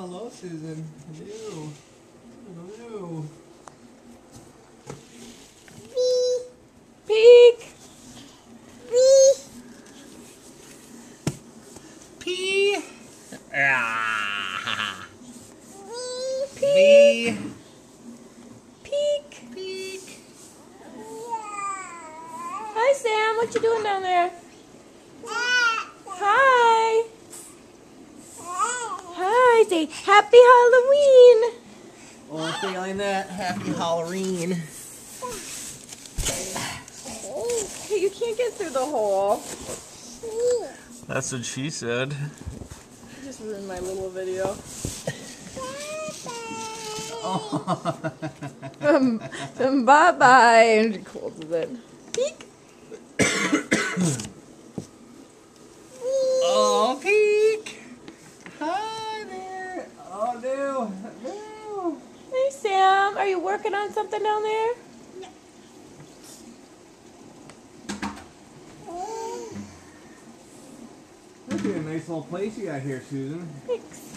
hello, Susan. Hello. Hello. Peek. Pee. Ah. Peek. Peek. Peek. Hi, Sam. What you doing down there? Hi. Hi. Say Happy Halloween. Oh, feeling that. Happy Halloween. Hey, you can't get through the hole. That's what she said. I just ruined my little video. Bye-bye. And she closes it. Peek. Oh, Peek. Hi there. Oh, no. No. Hey, Sam. Are you working on something down there? Look at a nice little place you got here, Susan. Thanks.